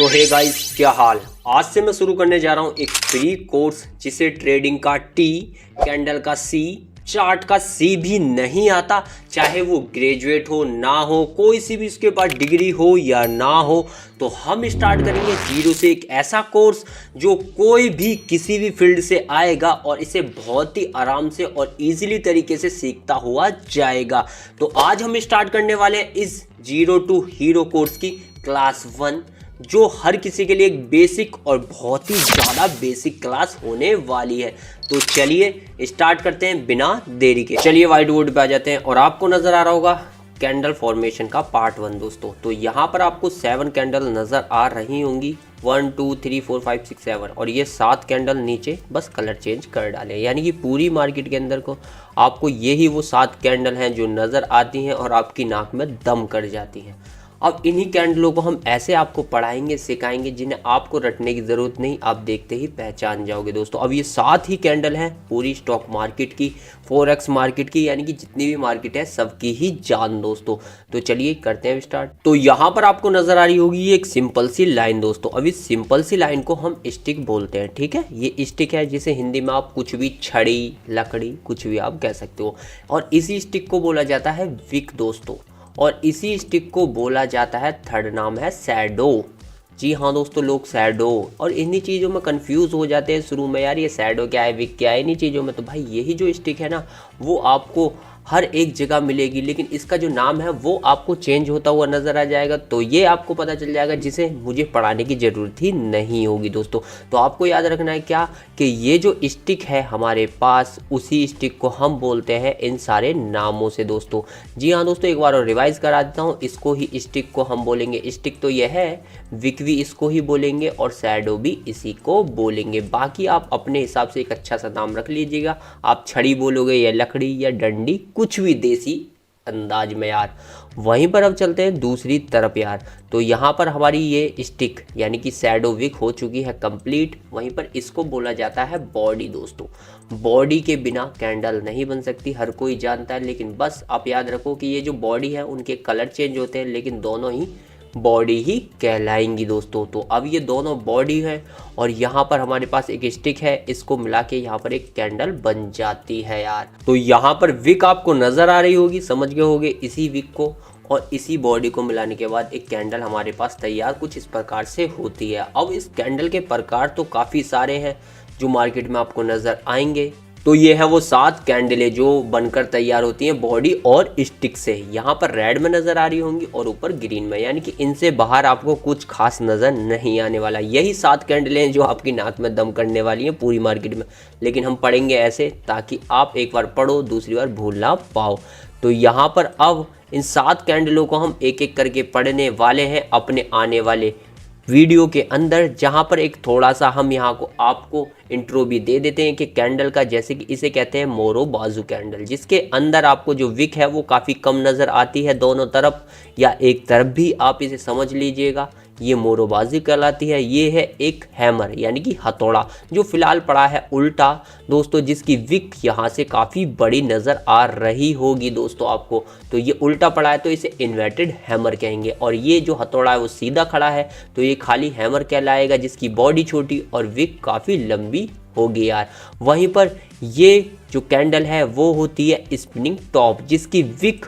तो hey guys, क्या हाल। आज से मैं शुरू करने जा रहा हूँ एक फ्री कोर्स जिसे ट्रेडिंग का टी, कैंडल का सी, चार्ट का सी भी नहीं आता। चाहे वो ग्रेजुएट हो ना हो, कोई सी भी उसके पास डिग्री हो या ना हो, तो हम स्टार्ट करेंगे जीरो से एक ऐसा कोर्स जो कोई भी किसी भी फील्ड से आएगा और इसे बहुत ही आराम से और इजीली तरीके से सीखता हुआ जाएगा। तो आज हम स्टार्ट करने वाले हैं इस जीरो टू हीरो कोर्स की क्लास 1, जो हर किसी के लिए एक बेसिक और बहुत ही ज़्यादा बेसिक क्लास होने वाली है। तो चलिए स्टार्ट करते हैं बिना देरी के। चलिए व्हाइट बोर्ड पे आ जाते हैं और आपको नज़र आ रहा होगा कैंडल फॉर्मेशन का पार्ट 1 दोस्तों। तो यहाँ पर आपको 7 कैंडल नज़र आ रही होंगी, 1 2 3 4 5 6 7, और ये 7 कैंडल नीचे बस कलर चेंज कर डाले, यानी कि पूरी मार्केट के अंदर को आपको यही वो 7 कैंडल हैं जो नज़र आती हैं और आपकी नाक में दम कर जाती हैं। अब इन्हीं कैंडलों को हम ऐसे आपको पढ़ाएंगे, सिखाएंगे, जिन्हें आपको रटने की ज़रूरत नहीं, आप देखते ही पहचान जाओगे दोस्तों। अब ये 7 ही कैंडल हैं पूरी स्टॉक मार्केट की, फॉरेक्स मार्केट की, यानी कि जितनी भी मार्केट है सबकी ही जान दोस्तों। तो चलिए करते हैं स्टार्ट। तो यहाँ पर आपको नज़र आ रही होगी ये एक सिंपल सी लाइन दोस्तों। अब इस सिंपल सी लाइन को हम स्टिक बोलते हैं, ठीक है। ये स्टिक है जिसे हिंदी में आप कुछ भी, छड़ी, लकड़ी, कुछ भी आप कह सकते हो। और इसी स्टिक को बोला जाता है विक दोस्तों, और इसी स्टिक को बोला जाता है, थर्ड नाम है शैडो। जी हाँ दोस्तों, लोग शैडो और इन्हीं चीज़ों में कंफ्यूज हो जाते हैं शुरू में, यार ये शैडो क्या है, विक क्या है, इन्हीं चीज़ों में। तो भाई यही जो स्टिक है ना, वो आपको हर एक जगह मिलेगी, लेकिन इसका जो नाम है वो आपको चेंज होता हुआ नज़र आ जाएगा। तो ये आपको पता चल जाएगा, जिसे मुझे पढ़ाने की ज़रूरत ही नहीं होगी दोस्तों। तो आपको याद रखना है क्या, कि ये जो स्टिक है हमारे पास, उसी स्टिक को हम बोलते हैं इन सारे नामों से दोस्तों। जी हाँ दोस्तों, एक बार और रिवाइज करा देता हूँ। इसको ही स्टिक को हम बोलेंगे, स्टिक तो यह है, विक भी इसको ही बोलेंगे और शैडो भी इसी को बोलेंगे। बाकी आप अपने हिसाब से एक अच्छा सा नाम रख लीजिएगा। आप छड़ी बोलोगे या लकड़ी या डंडी, कुछ भी देसी अंदाज में यार। वहीं पर अब चलते हैं दूसरी तरफ यार। तो यहाँ पर हमारी ये स्टिक यानी कि शैडो विक हो चुकी है कंप्लीट। वहीं पर इसको बोला जाता है बॉडी दोस्तों। बॉडी के बिना कैंडल नहीं बन सकती, हर कोई जानता है, लेकिन बस आप याद रखो कि ये जो बॉडी है उनके कलर चेंज होते हैं, लेकिन दोनों ही बॉडी ही कहलाएंगी दोस्तों। तो अब ये दोनों बॉडी है और यहाँ पर हमारे पास एक स्टिक है, इसको मिला के यहाँ पर एक कैंडल बन जाती है यार। तो यहाँ पर विक आपको नज़र आ रही होगी, समझ गए होगे इसी विक को, और इसी बॉडी को मिलाने के बाद एक कैंडल हमारे पास तैयार कुछ इस प्रकार से होती है। अब इस कैंडल के प्रकार तो काफ़ी सारे हैं जो मार्केट में आपको नज़र आएंगे। तो ये है वो 7 कैंडलें जो बनकर तैयार होती हैं बॉडी और स्टिक से। यहाँ पर रेड में नज़र आ रही होंगी और ऊपर ग्रीन में, यानी कि इनसे बाहर आपको कुछ खास नज़र नहीं आने वाला। यही 7 कैंडलें जो आपकी नाक में दम करने वाली हैं पूरी मार्केट में, लेकिन हम पढ़ेंगे ऐसे ताकि आप एक बार पढ़ो, दूसरी बार भूल ना पाओ। तो यहाँ पर अब इन 7 कैंडलों को हम एक एक करके पढ़ने वाले हैं अपने आने वाले वीडियो के अंदर, जहां पर एक थोड़ा सा हम यहाँ को आपको इंट्रो भी दे देते हैं कि कैंडल का, जैसे कि इसे कहते हैं मोरो बाजू कैंडल, जिसके अंदर आपको जो विक है वो काफ़ी कम नज़र आती है दोनों तरफ या एक तरफ भी, आप इसे समझ लीजिएगा। ये मोरोबाजी कहलाती है। ये है एक हैमर यानी कि हथौड़ा, जो फिलहाल पड़ा है उल्टा दोस्तों, जिसकी विक यहाँ से काफ़ी बड़ी नज़र आ रही होगी दोस्तों आपको। तो ये उल्टा पड़ा है तो इसे इन्वर्टेड हैमर कहेंगे, और ये जो हथौड़ा है वो सीधा खड़ा है तो ये खाली हैमर कहलाएगा, जिसकी बॉडी छोटी और विक काफ़ी लंबी होगी यार। वहीं पर ये जो कैंडल है वो होती है स्पिनिंग टॉप, जिसकी विक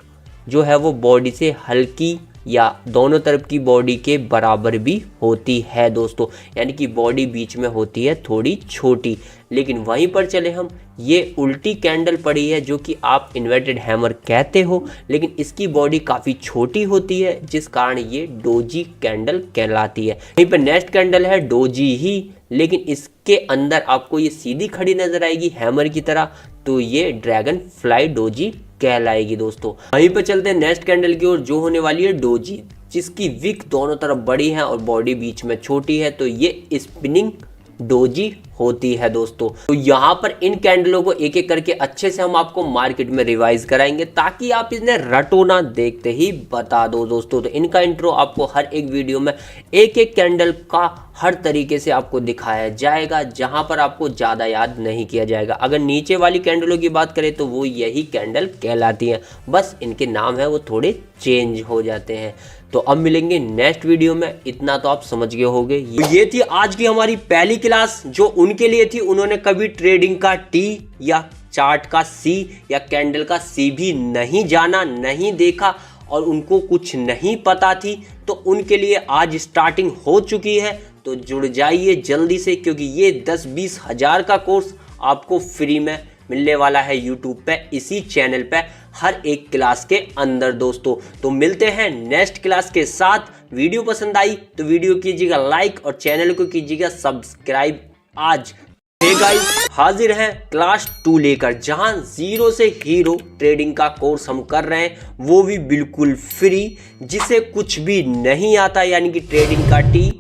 जो है वो बॉडी से हल्की या दोनों तरफ की बॉडी के बराबर भी होती है दोस्तों, यानी कि बॉडी बीच में होती है थोड़ी छोटी। लेकिन वहीं पर चले हम, ये उल्टी कैंडल पड़ी है जो कि आप इन्वर्टेड हैमर कहते हो, लेकिन इसकी बॉडी काफ़ी छोटी होती है, जिस कारण ये डोजी कैंडल कहलाती है। वहीं पर नेक्स्ट कैंडल है डोजी ही, लेकिन इसके अंदर आपको ये सीधी खड़ी नजर आएगी हैमर की तरह, तो ये ड्रैगन फ्लाई डोजी कहलाएगी दोस्तों। वहीं पर चलते हैं नेक्स्ट कैंडल की ओर, जो होने वाली है डोजी, जिसकी विक दोनों तरफ बड़ी है और बॉडी बीच में छोटी है, तो ये स्पिनिंग डोजी होती है दोस्तों। तो यहाँ पर इन कैंडलों को एक एक करके अच्छे से हम आपको मार्केट में रिवाइज कराएंगे, ताकि आप इन्हें रटो ना, देखते ही बता दो दोस्तों। तो इनका इंट्रो आपको हर एक वीडियो में एक एक कैंडल का हर तरीके से आपको दिखाया जाएगा, जहां पर आपको ज़्यादा याद नहीं किया जाएगा। अगर नीचे वाली कैंडलों की बात करें तो वो यही कैंडल कहलाती हैं, बस इनके नाम है वो थोड़े चेंज हो जाते हैं। तो अब मिलेंगे नेक्स्ट वीडियो में, इतना तो आप समझ गए होंगे। ये थी आज की हमारी पहली क्लास जो उनके लिए थी, उन्होंने कभी ट्रेडिंग का टी या चार्ट का सी या कैंडल का सी भी नहीं जाना, नहीं देखा और उनको कुछ नहीं पता थी, तो उनके लिए आज स्टार्टिंग हो चुकी है। तो जुड़ जाइए जल्दी से, क्योंकि ये 10-20 हज़ार का कोर्स आपको फ्री में मिलने वाला है यूट्यूब पे, इसी चैनल पे हर एक क्लास के अंदर दोस्तों। तो मिलते हैं नेक्स्ट क्लास के साथ। वीडियो पसंद आई तो वीडियो कीजिएगा लाइक और चैनल को कीजिएगा सब्सक्राइब आज। हे गाइस, हाजिर हैं क्लास 2 लेकर, जहां जीरो से हीरो ट्रेडिंग का कोर्स हम कर रहे हैं, वो भी बिल्कुल फ्री। जिसे कुछ भी नहीं आता, यानी कि ट्रेडिंग का टी,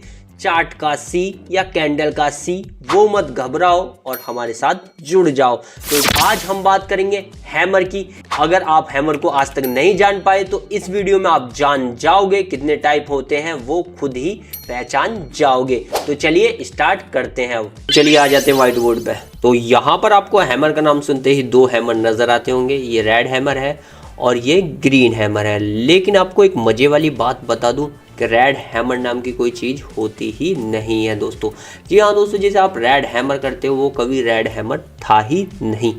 चार्ट का सी या कैंडल का सी, वो मत घबराओ और हमारे साथ जुड़ जाओ। तो आज हम बात करेंगे हैमर की। अगर आप हैमर को आज तक नहीं जान पाए तो इस वीडियो में आप जान जाओगे। कितने टाइप होते हैं वो खुद ही पहचान जाओगे। तो चलिए स्टार्ट करते हैं। चलिए आ जाते हैं व्हाइट बोर्ड पे। तो यहाँ पर आपको हैमर का नाम सुनते ही 2 हैमर नजर आते होंगे। ये रेड हैमर है और ये ग्रीन हैमर है। लेकिन आपको एक मजे वाली बात बता दूं कि रेड हैमर नाम की कोई चीज़ होती ही नहीं है दोस्तों। जी हाँ दोस्तों, जैसे आप रेड हैमर करते हो वो कभी रेड हैमर था ही नहीं।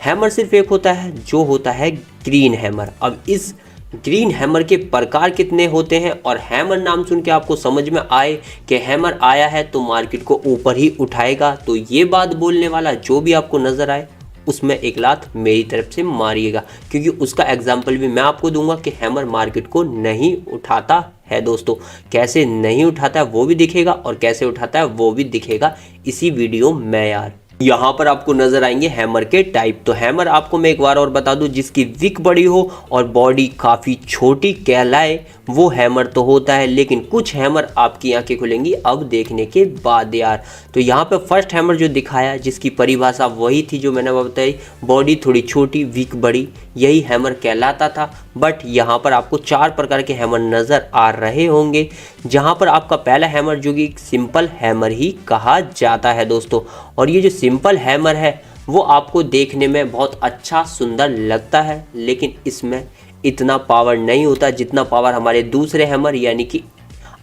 हैमर सिर्फ एक होता है जो होता है ग्रीन हैमर। अब इस ग्रीन हैमर के प्रकार कितने होते हैं और हैमर नाम सुन के आपको समझ में आए कि हैमर आया है तो मार्केट को ऊपर ही उठाएगा, तो ये बात बोलने वाला जो भी आपको नज़र आए उसमें एक लात मेरी तरफ से मारिएगा, क्योंकि उसका एग्जाम्पल भी मैं आपको दूंगा कि हैमर मार्केट को नहीं उठाता है दोस्तों। कैसे नहीं उठाता है वो भी दिखेगा और कैसे उठाता है वो भी दिखेगा इसी वीडियो में यार। यहाँ पर आपको नजर आएंगे हैमर के टाइप। तो हैमर आपको मैं एक बार और बता दूं, जिसकी विक बड़ी हो और बॉडी काफ़ी छोटी कहलाए वो हैमर तो होता है। लेकिन कुछ हैमर आपकी आंखें खुलेंगी अब देखने के बाद यार। तो यहाँ पे फर्स्ट हैमर जो दिखाया, जिसकी परिभाषा वही थी जो मैंने बताई, बॉडी थोड़ी छोटी विक बड़ी, यही हैमर कहलाता था। बट यहाँ पर आपको 4 प्रकार के हैमर नज़र आ रहे होंगे। जहाँ पर आपका पहला हैमर जो कि सिंपल हैमर ही कहा जाता है दोस्तों। और ये जो सिंपल हैमर है वो आपको देखने में बहुत अच्छा सुंदर लगता है, लेकिन इसमें इतना पावर नहीं होता जितना पावर हमारे दूसरे हैमर यानी कि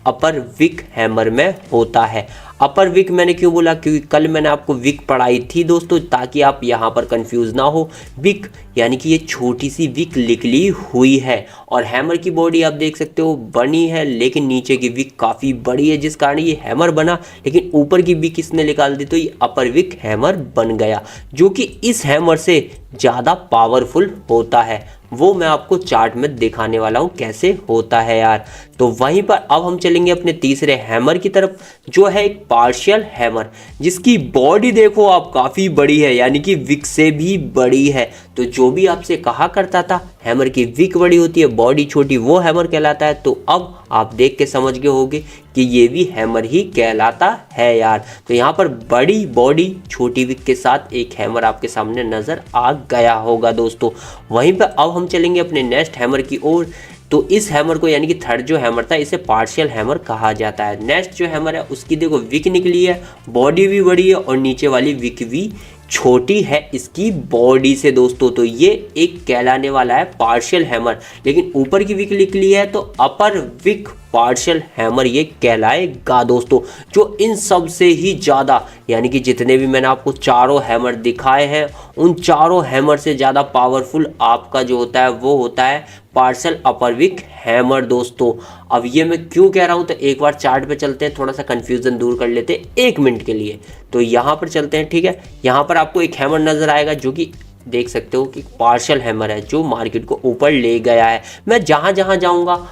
अपर विक हैमर में होता है। अपर विक मैंने क्यों बोला, क्योंकि कल मैंने आपको विक पढ़ाई थी दोस्तों, ताकि आप यहाँ पर कंफ्यूज ना हो। विक यानी कि ये छोटी सी विक निकली हुई है और हैमर की बॉडी आप देख सकते हो बनी है, लेकिन नीचे की विक काफ़ी बड़ी है, जिस कारण ये हैमर बना। लेकिन ऊपर की विक इसने निकाल दी तो ये अपर विक हैमर बन गया, जो कि इस हैमर से ज़्यादा पावरफुल होता है। वो मैं आपको चार्ट में दिखाने वाला हूँ कैसे होता है यार। तो वहीं पर अब हम चलेंगे अपने तीसरे हैमर की तरफ, जो है एक पार्शियल हैमर, जिसकी बॉडी देखो आप काफ़ी बड़ी है, यानी कि विक से भी बड़ी है। तो जो भी आपसे कहा करता था हैमर की विक बड़ी होती है बॉडी छोटी, वो हैमर कहलाता है। तो अब आप देख के समझ गए होंगे कि ये भी हैमर ही कहलाता है यार। तो यहाँ पर बड़ी बॉडी छोटी विक के साथ एक हैमर आपके सामने नज़र आ गया होगा दोस्तों। वहीं पर अब हम चलेंगे अपने नेक्स्ट हैमर की ओर। तो इस हैमर को यानी कि थर्ड जो हैमर था, इसे पार्शियल हैमर कहा जाता है। नेक्स्ट जो हैमर है उसकी देखो विक निकली है, बॉडी भी बड़ी है और नीचे वाली विक भी छोटी है इसकी बॉडी से दोस्तों। तो ये एक कहलाने वाला है पार्शियल हैमर। लेकिन ऊपर की विक निकली है तो अपर विक पार्शियल हैमर ये कहलाएगा दोस्तों। जो इन सब से ही ज़्यादा, यानी कि जितने भी मैंने आपको चारों हैमर दिखाए हैं, उन चारों हैमर से ज़्यादा पावरफुल आपका जो होता है वो होता है पार्शियल अपर विक हैमर दोस्तों। अब ये मैं क्यों कह रहा हूँ, तो एक बार चार्ट पे चलते हैं, थोड़ा सा कन्फ्यूज़न दूर कर लेते हैं 1 मिनट के लिए। तो यहाँ पर चलते हैं, ठीक है। यहाँ पर आपको एक हैमर नज़र आएगा जो कि देख सकते हो कि पार्शियल हैमर है, जो मार्केट को ऊपर ले गया है। मैं जहाँ जहाँ जाऊँगा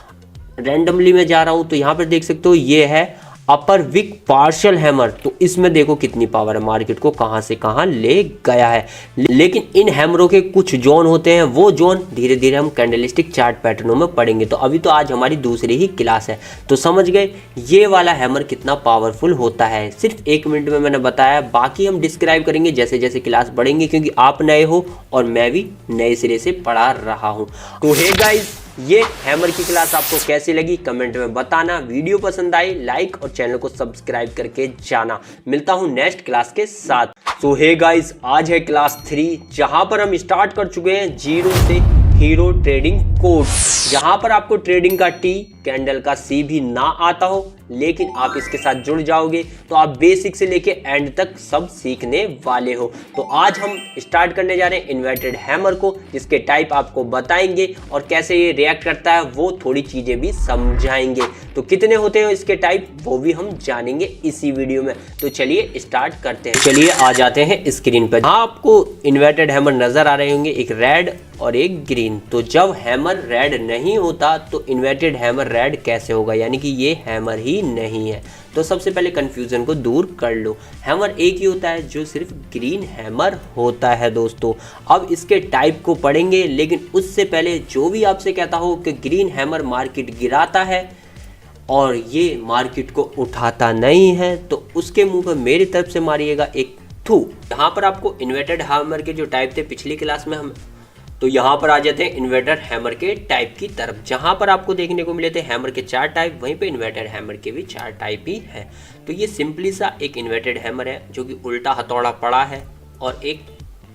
रैंडमली मैं जा रहा हूँ, तो यहाँ पर देख सकते हो ये है अपर विक पार्शियल हैमर। तो इसमें देखो कितनी पावर है, मार्केट को कहां से कहां ले गया है। लेकिन इन हैमरों के कुछ जोन होते हैं, वो जोन धीरे धीरे हम कैंडलस्टिक चार्ट पैटर्नों में पढ़ेंगे। तो अभी तो आज हमारी दूसरी ही क्लास है, तो समझ गए ये वाला हैमर कितना पावरफुल होता है। सिर्फ 1 मिनट में मैंने बताया, बाकी हम डिस्क्राइब करेंगे जैसे जैसे क्लास बढ़ेंगे, क्योंकि आप नए हो और मैं भी नए सिरे से पढ़ा रहा हूँ। तो हे गाइस, ये हैमर की क्लास आपको कैसी लगी कमेंट में बताना। वीडियो पसंद आई लाइक और चैनल को सब्सक्राइब करके जाना। मिलता हूं नेक्स्ट क्लास के साथ। सो हे गाइस, आज है क्लास 3, जहां पर हम स्टार्ट कर चुके हैं जीरो से हीरो ट्रेडिंग कोर्स, जहां पर आपको ट्रेडिंग का टी, कैंडल का सी भी ना आता हो, लेकिन आप इसके साथ जुड़ जाओगे तो आप बेसिक से लेके एंड तक सब सीखने वाले हो। तो आज हम स्टार्ट करने जा रहे हैं इन्वर्टेड हैमर को, जिसके टाइप आपको बताएंगे और कैसे ये रिएक्ट करता है वो थोड़ी चीजें भी समझाएंगे। तो कितने होते हैं इसके टाइप वो भी हम जानेंगे इसी वीडियो में। तो चलिए स्टार्ट करते हैं। चलिए आ जाते हैं स्क्रीन पर। हाँ, आपको इन्वर्टेड हैमर नजर आ रहे होंगे, एक रेड और एक ग्रीन। तो जब हैमर रेड नहीं होता तो इन्वर्टेड हैमर रेड कैसे होगा, यानी कि ये हैमर ही नहीं है। तो सबसे पहले कंफ्यूजन को दूर कर लो। हैमर एक ही होता है जो सिर्फ ग्रीन हैमर होता है दोस्तों। अब इसके टाइप को पढ़ेंगे, लेकिन उससे पहले जो भी आपसे कहता हो कि ग्रीन हैमर मार्केट गिराता है और ये मार्केट को उठाता नहीं है, तो उसके मुंह पर मेरी तरफ से मारिएगा एक थू। यहाँ पर आपको इन्वर्टेड हैमर के जो टाइप थे पिछली क्लास में हम, तो यहाँ पर आ जाते हैं इन्वर्टेड हैमर के टाइप की तरफ। जहाँ पर आपको देखने को मिले थे हैमर के 4 टाइप, वहीं पे इन्वर्टेड हैमर के भी 4 टाइप ही हैं। तो ये सिंपली सा एक इन्वर्टेड हैमर है जो कि उल्टा हथौड़ा पड़ा है और एक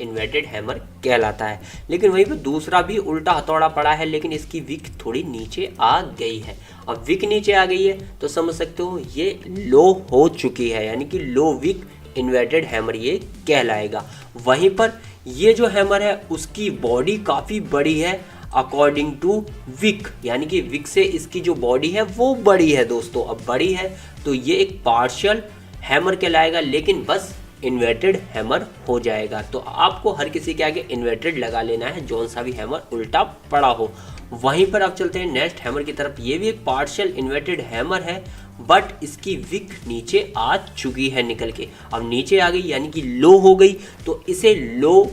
इन्वर्टेड हैमर कहलाता है। लेकिन वहीं पे दूसरा भी उल्टा हथौड़ा पड़ा है, लेकिन इसकी विक थोड़ी नीचे आ गई है। अब विक नीचे आ गई है तो समझ सकते हो ये लो हो चुकी है, यानी कि लो विक इन्वर्टेड हैमर ये कहलाएगा। वहीं पर ये जो हैमर है उसकी बॉडी काफ़ी बड़ी है अकॉर्डिंग टू विक, यानी कि विक से इसकी जो बॉडी है वो बड़ी है दोस्तों। अब बड़ी है तो ये एक पार्शियल हैमर कहलाएगा, लेकिन बस इन्वर्टेड हैमर हो जाएगा। तो आपको हर किसी के आगे इन्वर्टेड लगा लेना है, जौन सा भी हैमर उल्टा पड़ा हो। वहीं पर आप चलते हैं नेक्स्ट हैमर की तरफ। ये भी एक पार्शियल इन्वर्टेड हैमर है, बट इसकी विक नीचे आ चुकी है निकल के। अब नीचे आ गई यानी कि लो हो गई, तो इसे लो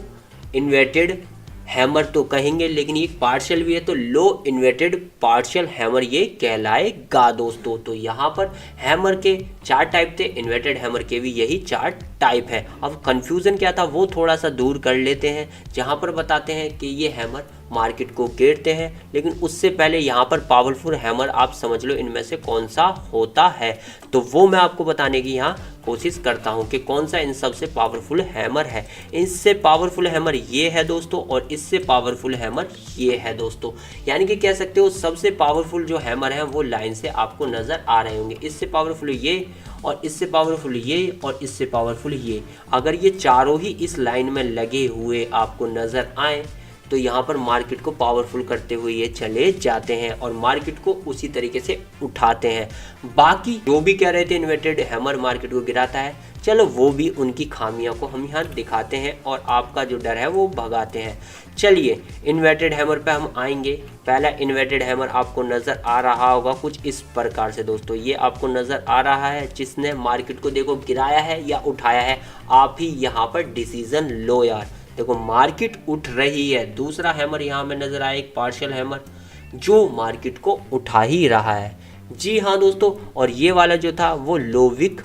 इन्वर्टेड हैमर तो कहेंगे, लेकिन ये पार्शियल भी है तो लो इन्वर्टेड पार्शियल हैमर ये कहलाएगा दोस्तों। तो यहाँ पर हैमर के 4 टाइप थे, इन्वर्टेड हैमर के भी यही 4 टाइप है। अब कंफ्यूजन क्या था वो थोड़ा सा दूर कर लेते हैं, जहाँ पर बताते हैं कि ये हैमर मार्केट को घेरते हैं, लेकिन उससे पहले यहाँ पर पावरफुल हैमर आप समझ लो इनमें से कौन सा होता है। तो वो मैं आपको बताने की यहाँ कोशिश करता हूँ कि कौन सा इन सबसे पावरफुल हैमर है। इससे पावरफुल हैमर ये है दोस्तों, और इससे पावरफुल हैमर ये है दोस्तों। यानी कि कह सकते हो सबसे पावरफुल जो हैमर है वो लाइन से आपको नज़र आ रहे होंगे। इससे पावरफुल ये, और इससे पावरफुल ये, और इससे पावरफुल ये। अगर ये चारों ही इस लाइन में लगे हुए आपको नज़र आए तो यहाँ पर मार्केट को पावरफुल करते हुए ये चले जाते हैं और मार्केट को उसी तरीके से उठाते हैं। बाकी जो भी कह रहे थे इन्वर्टेड हैमर मार्केट को गिराता है, चलो वो भी उनकी खामियों को हम यहाँ दिखाते हैं और आपका जो डर है वो भगाते हैं। चलिए इन्वर्टेड हैमर पे हम आएंगे। पहला इन्वर्टेड हैमर आपको नज़र आ रहा होगा कुछ इस प्रकार से दोस्तों। ये आपको नज़र आ रहा है जिसने मार्केट को देखो गिराया है या उठाया है। आप ही यहाँ पर डिसीजन लो यार। देखो मार्केट उठ रही है। दूसरा हैमर यहाँ में नज़र आया एक पार्शियल हैमर जो मार्केट को उठा ही रहा है। जी हाँ दोस्तों, और ये वाला जो था वो लो विक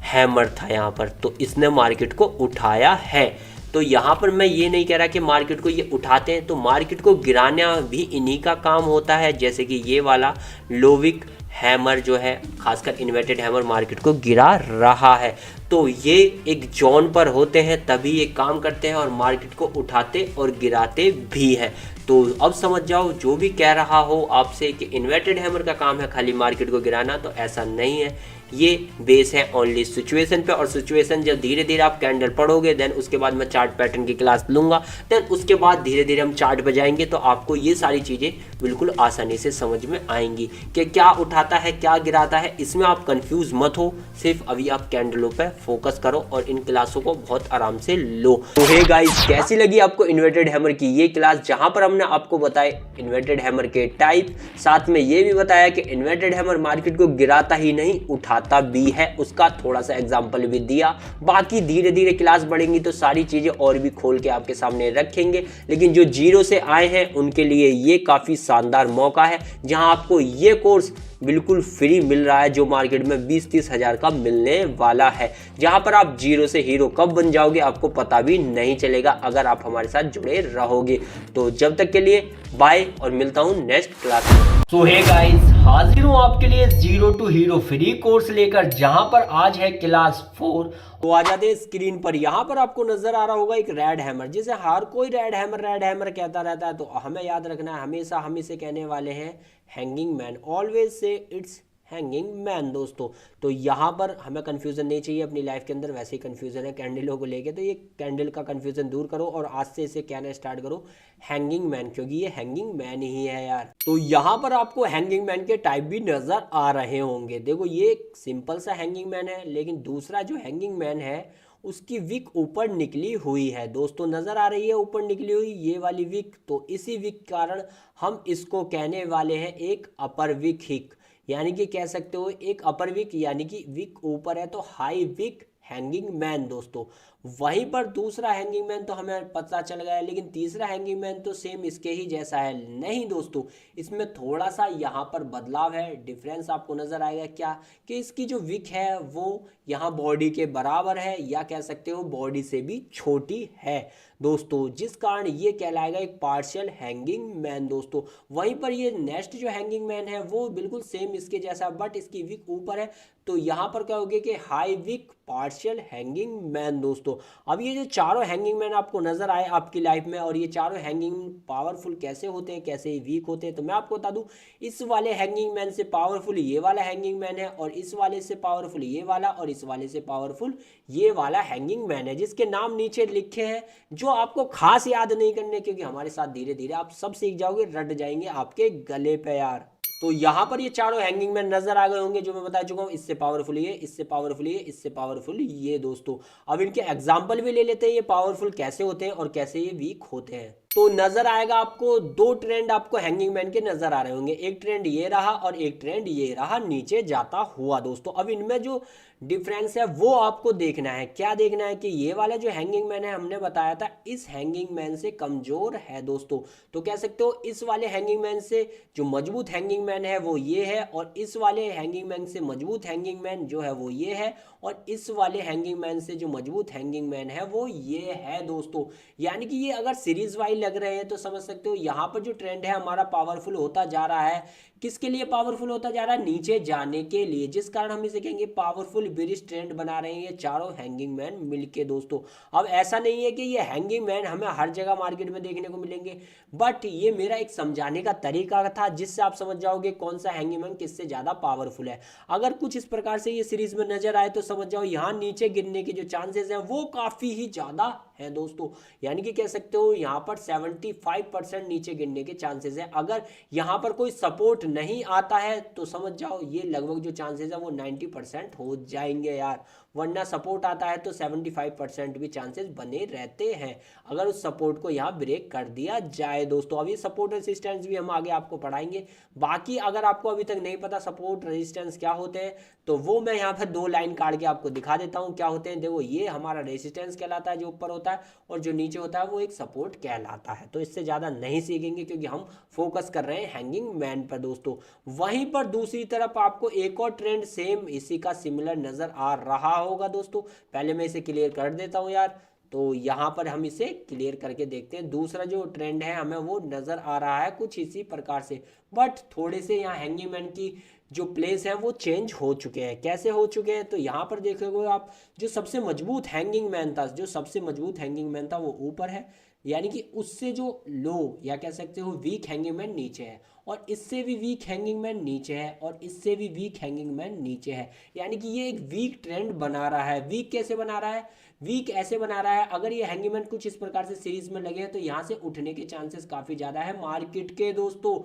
हैमर था यहाँ पर, तो इसने मार्केट को उठाया है। तो यहाँ पर मैं ये नहीं कह रहा कि मार्केट को ये उठाते हैं, तो मार्केट को गिराना भी इन्हीं का काम होता है। जैसे कि ये वाला लो विक हैमर जो है, खासकर इन्वर्टेड हैमर मार्केट को गिरा रहा है, तो ये एक जोन पर होते हैं तभी ये काम करते हैं और मार्केट को उठाते और गिराते भी हैं। तो अब समझ जाओ जो भी कह रहा हो आपसे कि इन्वर्टेड हैमर का काम है खाली मार्केट को गिराना, तो ऐसा नहीं है। ये बेस है ओनली सिचुएशन पे, और सिचुएशन जब धीरे धीरे आप कैंडल पढ़ोगे देन उसके बाद मैं चार्ट पैटर्न की क्लास लूँगा, देन उसके बाद धीरे धीरे हम चार्ट पे जाएंगे, तो आपको ये सारी चीज़ें बिल्कुल आसानी से समझ में आएंगी कि क्या उठाता है क्या गिराता है। इसमें आप कंफ्यूज मत हो, सिर्फ अभी आप कैंडलों पे फोकस करो और इन क्लासों को बहुत आराम से लो। तो हे गाइस, कैसी लगी आपको इन्वर्टेड हैमर की ये क्लास, जहाँ पर हमने आपको बताए इन्वर्टेड हैमर के टाइप, साथ में ये भी बताया कि इन्वर्टेड हैमर मार्केट को गिराता ही नहीं उठाता भी है, उसका थोड़ा सा एग्जांपल भी दिया। बाकी धीरे धीरे क्लास बढ़ेंगी तो सारी चीजें और भी खोल के आपके सामने रखेंगे। लेकिन जो जीरो से आए हैं उनके लिए ये काफी शानदार मौका है, जहां आपको ये कोर्स बिल्कुल फ्री मिल रहा है, जो मार्केट में 20-30 हज़ार का मिलने वाला है, जहां पर आप जीरो से हीरो कब बन जाओगे आपको पता भी नहीं चलेगा अगर आप हमारे साथ जुड़े रहोगे। तो जब तक के लिए बाय और मिलता हूं नेक्स्ट क्लास में। सो हे गाइस, हाजिर हूँ आपके लिए zero to hero free course लेकर, जहां पर आज है क्लास 4। तो आ जाते हैं स्क्रीन पर। यहाँ पर आपको नजर आ रहा होगा एक रेड हैमर, जिसे हर कोई रेड हैमर कहता रहता है। तो हमें याद रखना है, हमेशा हम इसे कहने वाले हैं hanging man. Always say it's hanging man दोस्तों। तो यहाँ पर हमें कन्फ्यूज़न नहीं चाहिए अपनी लाइफ के अंदर, वैसे ही कन्फ्यूज़न है कैंडलों को लेके। तो ये कैंडल का कन्फ्यूज़न दूर करो और आज से इसे कहना स्टार्ट करो हैंगिंग मैन, क्योंकि ये हैंगिंग मैन ही है यार। तो यहाँ पर आपको हैंगिंग मैन के टाइप भी नज़र आ रहे होंगे। देखो ये एक सिंपल सा हैंगिंग मैन है, लेकिन दूसरा जो हैंगिंग मैन है उसकी विक ऊपर निकली हुई है दोस्तों। नज़र आ रही है ऊपर निकली हुई ये वाली विक। तो इसी विक कारण हम इसको कहने वाले हैं एक अपर विक हिक, यानी कि कह सकते हो एक अपर विक, यानी कि विक ऊपर है तो हाई विक हैंगिंग मैन दोस्तों। वहीं पर दूसरा हैंगिंग मैन तो हमें पता चल गया है, लेकिन तीसरा हैंगिंग मैन तो सेम इसके ही जैसा है। नहीं दोस्तों, इसमें थोड़ा सा यहाँ पर बदलाव है, डिफरेंस आपको नजर आएगा। क्या कि इसकी जो विक है वो यहाँ बॉडी के बराबर है, या कह सकते हो बॉडी से भी छोटी है दोस्तों, जिस कारण ये कहलाएगा एक पार्शियल हैंगिंग मैन दोस्तों। वहीं पर ये नेक्स्ट जो हैंगिंग मैन है वो बिल्कुल सेम इसके जैसा, बट इसकी विक ऊपर है। तो यहाँ पर कहोगे कि high wick partial hanging man दोस्तों। अब ये जो चारों हैंगिंग मैन आपको नजर आए आपकी लाइफ में, और ये चारों हैंगिंग पावरफुल कैसे होते हैं, कैसे वीक होते हैं, तो मैं आपको बता दूं, इस वाले हैंगिंग मैन से पावरफुल ये वाला हैंगिंग मैन है, और इस वाले से पावरफुल ये वाला, और इस वाले से पावरफुल ये वाला हैंगिंग मैन है, जिसके नाम नीचे लिखे हैं, जो आपको खास याद नहीं करने, क्योंकि हमारे साथ धीरे धीरे आप सब सीख जाओगे, रट जाएंगे आपके गले पे यार। तो यहाँ पर ये चारों हैंगिंग मैन नजर आ गए होंगे, जो मैं बता चुका हूँ। इससे पावरफुल ये, इससे पावरफुल ये, इससे पावरफुल ये दोस्तों। अब इनके एग्जाम्पल भी ले लेते हैं, ये पावरफुल कैसे होते हैं और कैसे ये वीक होते हैं। तो नजर आएगा आपको दो ट्रेंड आपको हैंगिंग मैन के नजर आ रहे होंगे। एक ट्रेंड ये रहा और एक ट्रेंड ये रहा नीचे जाता हुआ दोस्तों। अब इनमें जो डिफरेंस है वो आपको देखना है। क्या देखना है कि ये वाला जो हैंगिंग मैन है, हमने बताया था इस हैंगिंग मैन से कमजोर है दोस्तों। तो कह सकते हो इस वाले हैंगिंग मैन से जो मजबूत हैंगिंग मैन है वो ये है, और इस वाले हैंगिंग मैन से मजबूत हैंगिंग मैन जो है वो ये है, और इस वाले हैंगिंग मैन से जो मजबूत हैंगिंग मैन है वो ये है दोस्तों। यानी कि ये अगर सीरीज वाइज लग रहे हैं तो समझ सकते हो यहाँ पर जो ट्रेंड है हमारा पावरफुल होता जा रहा है। किसके लिए पावरफुल होता जा रहा है? नीचे जाने के लिए, जिस कारण हम इसे कहेंगे पावरफुल बेरिश ट्रेंड बना रहे हैं ये चारों हैंगिंग मैन मिलके दोस्तों। अब ऐसा नहीं है कि ये हैंगिंग मैन हमें हर जगह मार्केट में देखने को मिलेंगे, बट ये मेरा एक समझाने का तरीका था, जिससे आप समझ जाओगे कौन सा हैंगिंग मैन किससे ज्यादा पावरफुल है। अगर कुछ इस प्रकार से ये सीरीज में नजर आए तो समझ जाओ यहाँ नीचे गिरने के जो चांसेस हैं वो काफी ही ज्यादा है दोस्तों। यानी कि कह सकते हो यहाँ पर 75% नीचे गिरने के चांसेस है। अगर यहाँ पर कोई सपोर्ट नहीं आता है तो समझ जाओ ये लगभग जो चांसेस है वो 90% हो जाएंगे यार। वरना सपोर्ट आता है तो 75% भी चांसेस बने रहते हैं, अगर उस सपोर्ट को यहाँ ब्रेक कर दिया जाए दोस्तों। अब ये सपोर्ट रेजिस्टेंस भी हम आगे आपको पढ़ाएंगे। बाकी अगर आपको अभी तक नहीं पता सपोर्ट रेजिस्टेंस क्या होते हैं, तो वो मैं यहाँ पर दो लाइन काट के आपको दिखा देता हूँ क्या होते हैं। देखो ये हमारा रेजिस्टेंस कहलाता है जो ऊपर होता है, और जो नीचे होता है वो एक सपोर्ट कहलाता है। तो इससे ज़्यादा नहीं सीखेंगे क्योंकि हम फोकस कर रहे हैं हैंगिंग मैन पर दोस्तों। वहीं पर दूसरी तरफ आपको एक और ट्रेंड सेम इसी का सिमिलर नज़र आ रहा होगा दोस्तों। पहले मैं इसे क्लियर कर देता हूँ यार। तो यहाँ पर हम इसे क्लियर करके देखते हैं। दूसरा जो ट्रेंड है हमें वो नज़र आ रहा है कुछ इसी प्रकार से, बट थोड़े से यहाँ हैंगिंग मैन की जो प्लेस है वो चेंज हो चुके हैं। कैसे हो चुके हैं? तो यहाँ पर देखोगे आप, जो सबसे मजबूत हैंगिंग मैन था, जो सबसे मजबूत हैंगिंग मैन था वो ऊपर है, यानी कि उससे जो लो या कह सकते हो वीक हैंगिंग मैन नीचे है, और इससे भी वीक हैंगिंग मैन नीचे है, और इससे भी वीक हैंगिंग मैन नीचे है। यानी कि ये एक वीक ट्रेंड बना रहा है। वीक कैसे बना रहा है? वीक ऐसे बना रहा है, अगर ये हैंगिंग मैन कुछ इस प्रकार से सीरीज में लगे हैं तो यहाँ से उठने के चांसेस काफ़ी ज़्यादा है मार्केट के दोस्तों।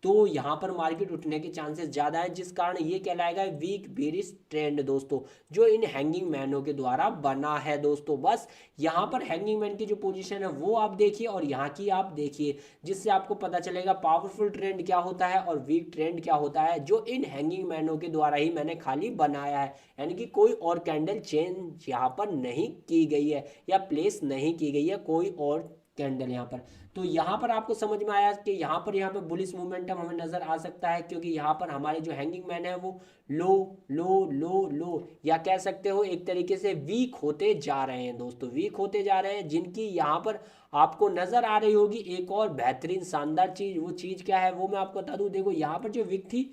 तो यहाँ पर मार्केट उठने के चांसेस ज़्यादा है, जिस कारण ये कहलाएगा वीक बेरिश ट्रेंड दोस्तों, जो इन हैंगिंग मैनों के द्वारा बना है दोस्तों। बस यहाँ पर हैंगिंग मैन की जो पोजीशन है वो आप देखिए और यहाँ की आप देखिए, जिससे आपको पता चलेगा पावरफुल ट्रेंड क्या होता है और वीक ट्रेंड क्या होता है, जो इन हैंगिंग मैनों के द्वारा ही मैंने खाली बनाया है। यानी कि कोई और कैंडल चेंज यहाँ पर नहीं की गई है, या प्लेस नहीं की गई है कोई और कैंडल यहाँ पर। तो यहाँ पर आपको समझ में आया कि यहाँ पर बुलिश मोमेंटम हमें नजर आ सकता है, क्योंकि यहाँ पर हमारे जो हैंगिंग मैन है वो लो लो लो लो, या कह सकते हो एक तरीके से वीक होते जा रहे हैं दोस्तों, वीक होते जा रहे हैं। जिनकी यहाँ पर आपको नजर आ रही होगी एक और बेहतरीन शानदार चीज, वो चीज क्या है वो मैं आपको बता दूं। देखो यहाँ पर जो विक थी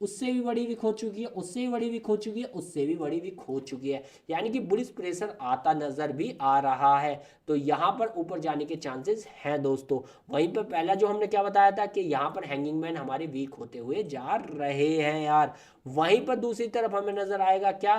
उससे भी बड़ी वीक हो चुकी है, उससे भी बड़ी वीक हो चुकी है, उससे भी बड़ी वीक हो चुकी है, यानी कि बुलिश प्रेशर आता नजर भी आ रहा है। तो यहाँ पर ऊपर जाने के चांसेस हैं दोस्तों। वहीं पर पहला जो हमने क्या बताया था कि यहाँ पर हैंगिंग मैन हमारे वीक होते हुए जा रहे हैं यार। वहीं पर दूसरी तरफ हमें नजर आएगा क्या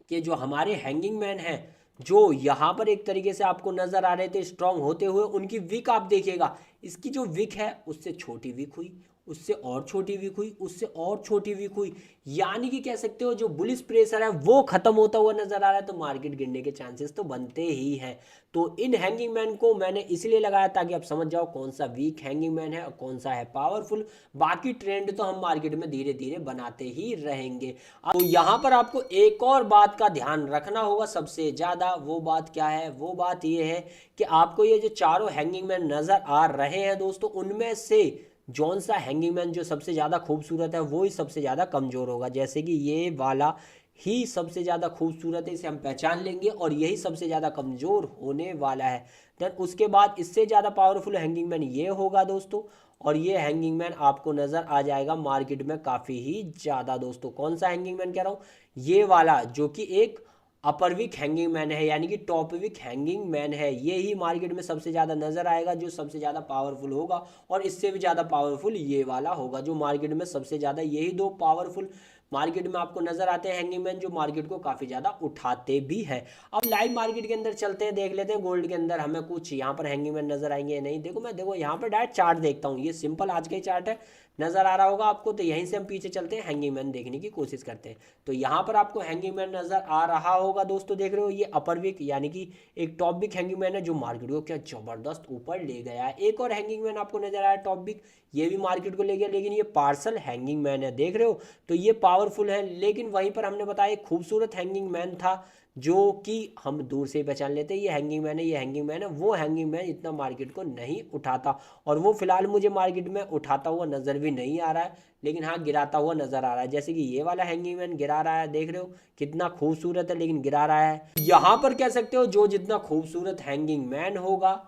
कि जो हमारे हैंगिंग मैन हैं, जो यहाँ पर एक तरीके से आपको नजर आ रहे थे स्ट्रांग होते हुए, उनकी विक आप देखिएगा, इसकी जो विक है उससे छोटी विक हुई, उससे और छोटी विक हुई, उससे और छोटी विक हुई, यानी कि कह सकते हो जो बुलिश प्रेशर है वो खत्म होता हुआ नजर आ रहा है। तो मार्केट गिरने के चांसेस तो बनते ही हैं। तो इन हैंगिंग मैन को मैंने इसलिए लगाया ताकि आप समझ जाओ कौन सा वीक हैंगिंग मैन है और कौन सा है पावरफुल। बाकी ट्रेंड तो हम मार्केट में धीरे धीरे बनाते ही रहेंगे। तो यहाँ पर आपको एक और बात का ध्यान रखना होगा सबसे ज़्यादा। वो बात क्या है? वो बात ये है कि आपको ये जो चारों हैंगिंग मैन नज़र आ रहे हैं दोस्तों, उनमें से जौन सा हैंगिंग मैन जो सबसे ज़्यादा खूबसूरत है वो ही सबसे ज़्यादा कमज़ोर होगा। जैसे कि ये वाला ही सबसे ज़्यादा खूबसूरत है, इसे हम पहचान लेंगे, और यही सबसे ज़्यादा कमज़ोर होने वाला है। देन उसके बाद इससे ज़्यादा पावरफुल हैंगिंग मैन ये होगा दोस्तों, और ये हैंगिंग मैन आपको नज़र आ जाएगा मार्केट में काफ़ी ही ज़्यादा दोस्तों। कौन सा हैंगिंग मैन कह रहा हूँ? ये वाला, जो कि एक अपर विक हैंगिंग मैन है, यानी कि टॉप विक हैंगिंग मैन है। ये ही मार्केट में सबसे ज़्यादा नज़र आएगा, जो सबसे ज़्यादा पावरफुल होगा, और इससे भी ज़्यादा पावरफुल ये वाला होगा, जो मार्केट में सबसे ज़्यादा, यही दो पावरफुल मार्केट में आपको नजर आते हैं हैंगिंग मैन, जो मार्केट को काफ़ी ज़्यादा उठाते भी है। अब लाइव मार्केट के अंदर चलते हैं, देख लेते हैं गोल्ड के अंदर हमें कुछ यहाँ पर हैंगिंग मैन नजर आएंगे या नहीं। देखो, मैं देखो यहाँ पर डायरेक्ट चार्ट देखता हूँ, ये सिंपल आज का ही चार्ट है, नजर आ रहा होगा आपको। तो यहीं से हम पीछे चलते हैं, हैंगिंग मैन देखने की कोशिश करते हैं। तो यहाँ पर आपको हैंगिंग मैन नजर आ रहा होगा दोस्तों, देख रहे हो, ये अपर विक यानी कि एक टॉप विक हैंगिंग मैन है, जो मार्केट को क्या जबरदस्त ऊपर ले गया है। एक और हैंगिंग मैन आपको नजर आया टॉप विक, ये भी मार्केट को ले गया, लेकिन ये पार्सल हैंगिंग मैन है, देख रहे हो। तो ये पावरफुल है, लेकिन वहीं पर हमने बताया एक खूबसूरत हैंगिंग मैन था, जो कि हम दूर से ही पहचान लेते हैं ये हैंगिंग मैन है, ये हैंगिंग मैन है। वो हैंगिंग मैन इतना मार्केट को नहीं उठाता, और वो फिलहाल मुझे मार्केट में उठाता हुआ नज़र भी नहीं आ रहा है, लेकिन हाँ गिराता हुआ नज़र आ रहा है। जैसे कि ये वाला हैंगिंग मैन गिरा रहा है, देख रहे हो कितना खूबसूरत है, लेकिन गिरा रहा है। यहाँ पर कह सकते हो जो जितना खूबसूरत हैंगिंग मैन होगा,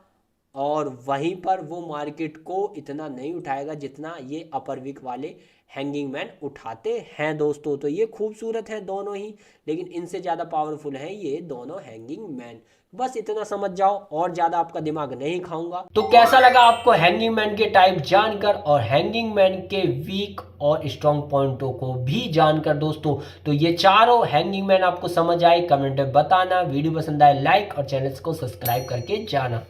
और वहीं पर वो मार्केट को इतना नहीं उठाएगा जितना ये अपर विक वाले हैंगिंग मैन उठाते हैं दोस्तों। तो ये खूबसूरत है दोनों ही, लेकिन इनसे ज़्यादा पावरफुल है ये दोनों हैंगिंग मैन। बस इतना समझ जाओ, और ज़्यादा आपका दिमाग नहीं खाऊंगा। तो कैसा लगा आपको हैंगिंग मैन के टाइप जानकर, और हैंगिंग मैन के वीक और स्ट्रॉन्ग पॉइंटों को भी जानकर दोस्तों? तो ये चारों हैंगिंग मैन आपको समझ आए? कमेंट में बताना। वीडियो पसंद आए लाइक, और चैनल को सब्सक्राइब करके जाना।